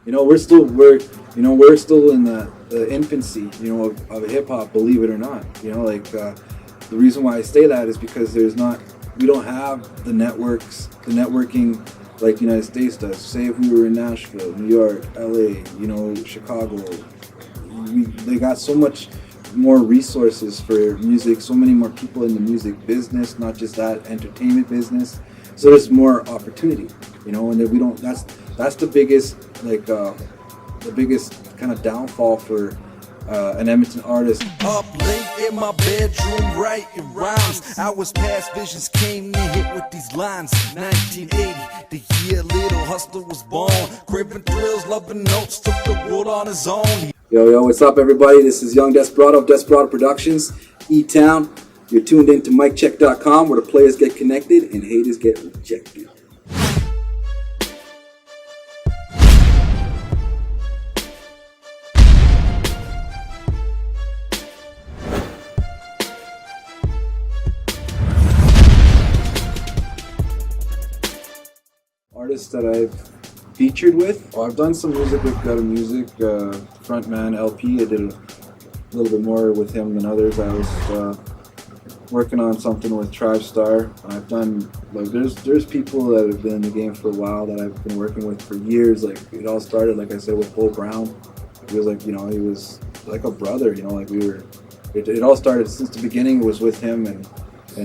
we're still in the infancy, of hip hop. Believe it or not, the reason why I say that is because we don't have the networking like the United States does. Say if we were in Nashville, New York, LA, Chicago, they got so much more resources for music, so many more people in the music business, not just that entertainment business. So there's more opportunity, and then we don't. That's the biggest kind of downfall for an Edmonton artist. Up late in my bedroom writing rhymes. Hours past visions came in hit with these lines. 1980, the year Little Hustler was born. Craving thrills, loving notes, took the world on his own. Yo, what's up, everybody? This is Young Desperado of Desperado Productions, E-Town. You're tuned in to MicCheck.com, where the players get connected and haters get rejected. Artists that I've featured with. Well, I've done some music with Gutter Music, frontman LP. I did a little bit more with him than others. I was working on something with TribeStar. I've done there's people that have been in the game for a while that I've been working with for years. Like it all started, like I said, with Bull Brown. He was like, he was like a brother. Like we were. It all started since the beginning. It was with him and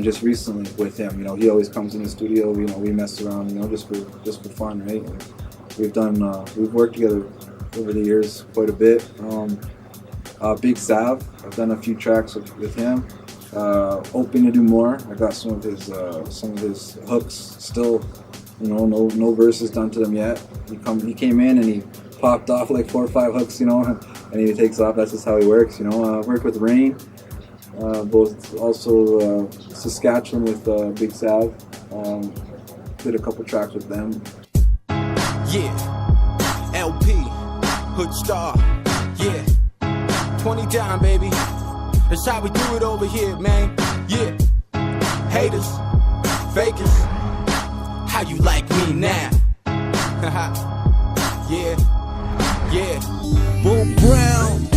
just recently with him. He always comes in the studio. We mess around. just for fun, right? And we've worked together over the years quite a bit. Big Sav, I've done a few tracks with him. Hoping to do more. I got some of his hooks still. No verses done to them yet. He came in and he popped off like 4 or 5 hooks, and he takes off. That's just how he works. Worked with Rain, both also Saskatchewan with Big Sav. Did a couple tracks with them. Yeah, LP, Hood Star, yeah, 20 down, baby. That's how we do it over here, man. Yeah, haters, fakers, how you like me now? yeah, Bull Brown,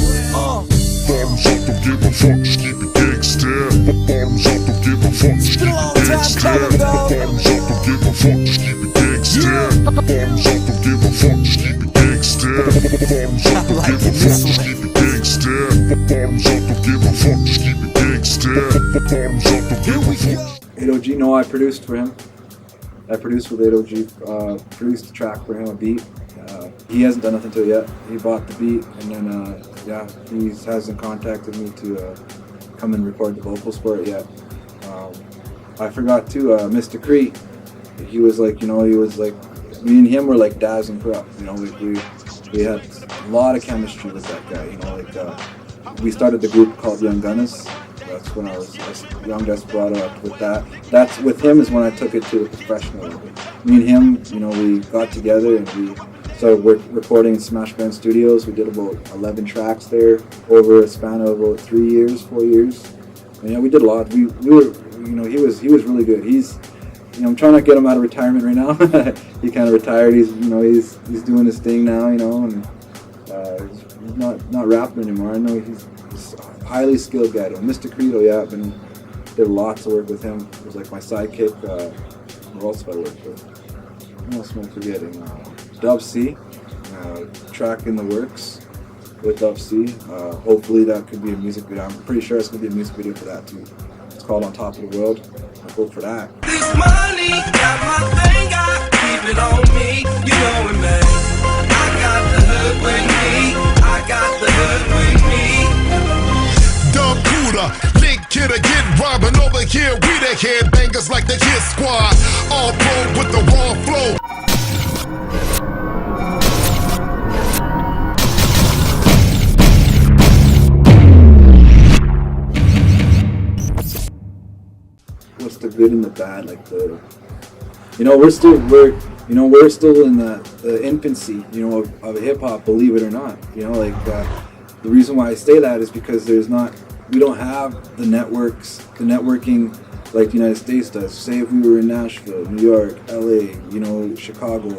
Bottoms up, don't give a fuck, just keep it gangsta. Bottoms up, don't give a fuck, just keep it gangsta. Bottoms up, don't give a fuck, just keep it gangsta. Bottoms up, don't give a fuck, just keep it gangsta. Bottoms up, don't give a fuck, just keep it gangsta. Bottoms up, don't give a fuck, just keep it gangsta. Bottoms up, don't give a fuck. 8OG, no, I produced for him. I produced with 8OG, produced a track for him, a beat. He hasn't done nothing to it yet. He bought the beat, and then he hasn't contacted me to come and record the vocals for it yet. I forgot too, Mr. Crete. He was like, me and him were like DAZ and KURUPT. We had a lot of chemistry with that guy. We started the group called Young Gunners. That's when I was Young Desperado with that. That's with him is when I took it to the professional level. Me and him, we got together and we started recording in Smash Band Studios. We did about 11 tracks there over a span of about 4 years. And we did a lot. We were, he was really good. He's, I'm trying to get him out of retirement right now. He kind of retired. He's doing his thing now, and he's not rapping anymore. I know he's a highly skilled guy though. Mr. Credo, did lots of work with him. He was like my sidekick. Who else have I worked with? Who else am I forgetting? Dub C, track in the works with Dub C. Hopefully that could be a music video. I'm pretty sure it's going to be a music video for that too. It's called On Top of the World. I'll go for that. this money, got my thing, I keep it on me, you know it, man. I got the hood with me, I got the hood with me. Dub Buddha, Link Kidder, get robbing over here. We the headbangers like the Hit Squad. All pro with the raw flow. What's the good and the bad? Like we're still in the infancy, of hip hop. Believe it or not, the reason why I say that is because we don't have the networking like the United States does. Say if we were in Nashville, New York, LA, Chicago,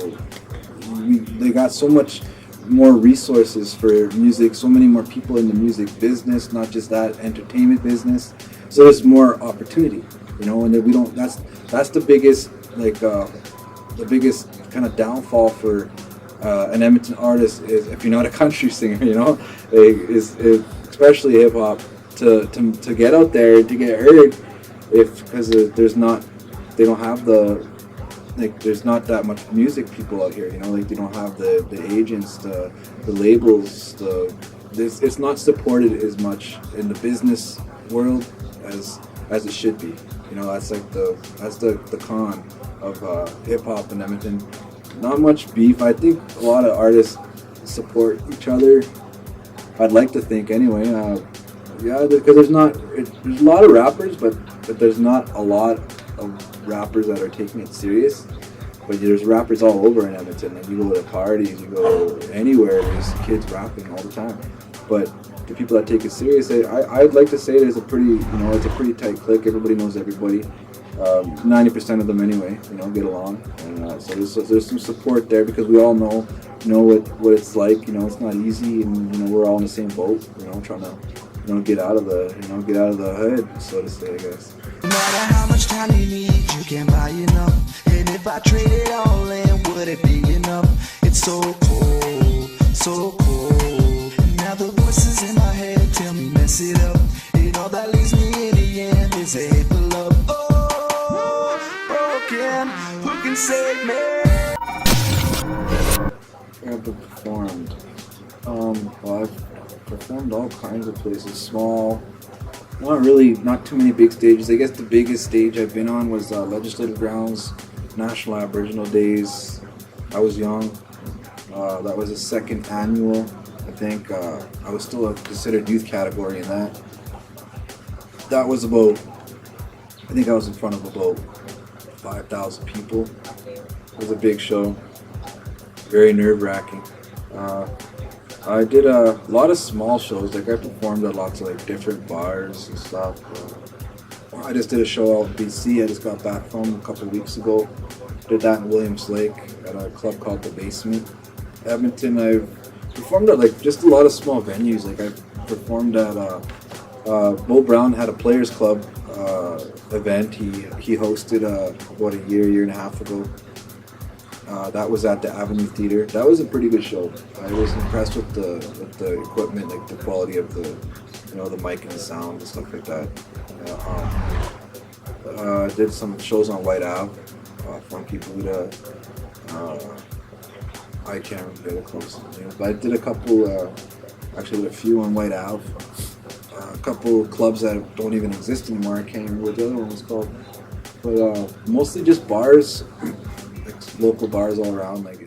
they got so much more resources for music, so many more people in the music business, not just that entertainment business. So there's more opportunity, you know, and we don't. That's the biggest kind of downfall for an Edmonton artist is if you're not a country singer, you know, especially hip hop to get out there to get heard, because they don't have there's not that much music people out here, you know, like they don't have the agents, the labels, it's not supported as much in the business world as it should be. You know, that's the con of hip hop in Edmonton. Not much beef. I think a lot of artists support each other. I'd like to think anyway. Because there's a lot of rappers, but there's not a lot of rappers that are taking it serious. But there's rappers all over in Edmonton. Like you go to parties, you go anywhere, there's kids rapping all the time. But the people that take it serious, I'd like to say there's it's a pretty tight clique. Everybody knows everybody. 90% of them anyway, you know, get along. And so there's some support there because we all know what it's like. You know, it's not easy, and you know we're all in the same boat. You know, trying to get out of the hood, so to say, I guess. No matter how much time you need, you can buy enough. And if I trade it all in, would it be enough? It's so cold, so cold. Now the voices in my head tell me mess it up. And all that leaves me in the end is a hate for love. Oh, broken, who can save me? I've performed. Well, I've performed all kinds of places, small. Not too many big stages. I guess the biggest stage I've been on was Legislative Grounds, National Aboriginal Days. I was young. That was the second annual, I think. I was still considered youth category in that. That was I think I was in front of about 5,000 people. It was a big show. Very nerve-wracking. I did a lot of small shows. Like I performed at lots of like different bars and stuff. I just did a show out in BC. I just got back from a couple of weeks ago. Did that in Williams Lake at a club called The Basement. Edmonton, I've performed at like just a lot of small venues. Like I performed at Bo Brown had a Players Club event. He hosted about a year and a half ago. That was at the Avenue Theater. That was a pretty good show. I was impressed with the equipment, like the quality of the mic and the sound and stuff like that. Did some shows on White Ave, Funky Buddha. I can't remember the close names, but I did a couple. Actually, did a few on White Ave. A couple clubs that don't even exist anymore. I can't remember what the other one was called. But mostly just bars. Local bars all around, like